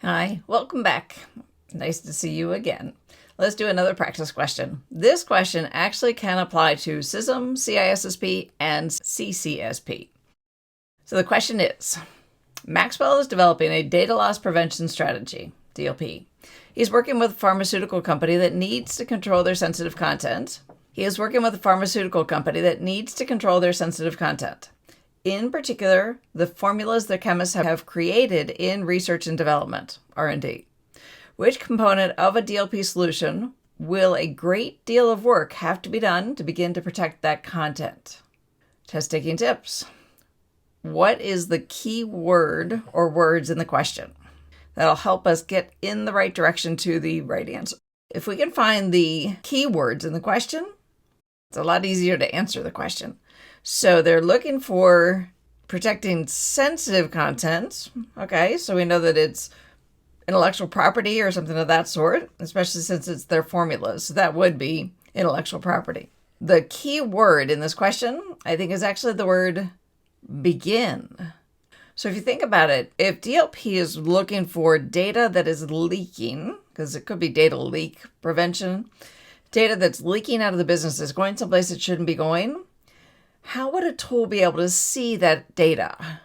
Hi, welcome back. Nice to see you again. Let's do another practice question. This question actually can apply to CISM, CISSP, and CCSP. So the question is, Maxwell is developing a data loss prevention strategy, DLP. He's working with a pharmaceutical company that needs to control their sensitive content. In particular, the formulas the chemists have created in research and development, R&D. Which component of a DLP solution will a great deal of work have to be done to begin to protect that content? Test taking tips. What is the key word or words in the question? That'll help us get in the right direction to the right answer. If we can find the key words in the question, it's a lot easier to answer the question. So they're looking for protecting sensitive content. Okay, so we know that it's intellectual property or something of that sort, especially since it's their formulas. So that would be intellectual property. The key word in this question, I think, is actually the word begin. So if you think about it, if DLP is looking for data that is leaking, because it could be data leak prevention, data that's leaking out of the business is going someplace it shouldn't be going, how would a tool be able to see that data?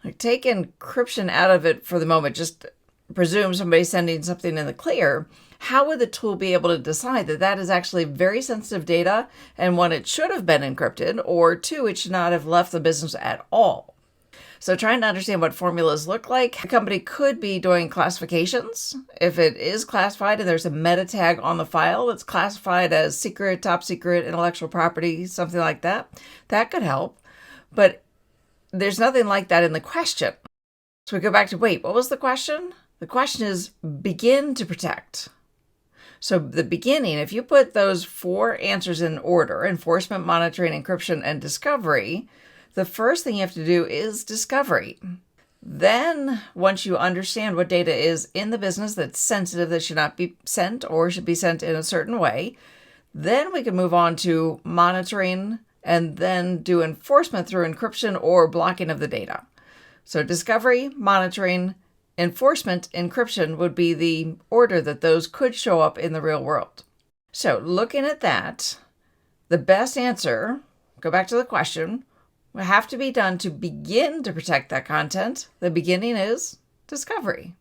Like, take encryption out of it for the moment, just presume somebody's sending something in the clear. How would the tool be able to decide that that is actually very sensitive data and one, it should have been encrypted, or two, it should not have left the business at all? So trying to understand what formulas look like, a company could be doing classifications. If it is classified and there's a meta tag on the file that's classified as secret, top secret, intellectual property, something like that, that could help. But there's nothing like that in the question. So we go back to, wait, what was the question? The question is begin to protect. So the beginning, if you put those four answers in order, enforcement, monitoring, encryption, and discovery, the first thing you have to do is discovery. Then, once you understand what data is in the business that's sensitive, that should not be sent or should be sent in a certain way, then we can move on to monitoring and then do enforcement through encryption or blocking of the data. So discovery, monitoring, enforcement, encryption would be the order that those could show up in the real world. So looking at that, the best answer, go back to the question, will have to be done to begin to protect that content. The beginning is discovery.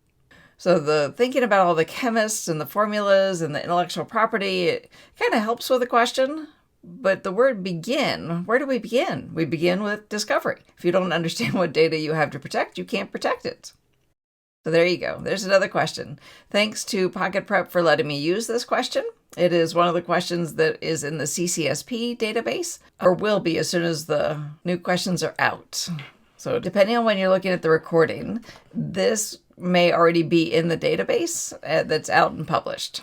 So the thinking about all the chemists and the formulas and the intellectual property, it kind of helps with the question. But the word begin, where do we begin? We begin with discovery. If you don't understand what data you have to protect, you can't protect it. So there you go. There's another question. Thanks to pocketprep for letting me use this question. It is one of the questions that is in the CCSP database, or will be as soon as the new questions are out. So depending on when you're looking at the recording, this may already be in the database that's out and published.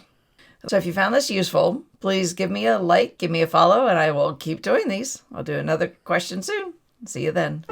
So if you found this useful, please give me a like, give me a follow, and I will keep doing these. I'll do another question soon. See you then.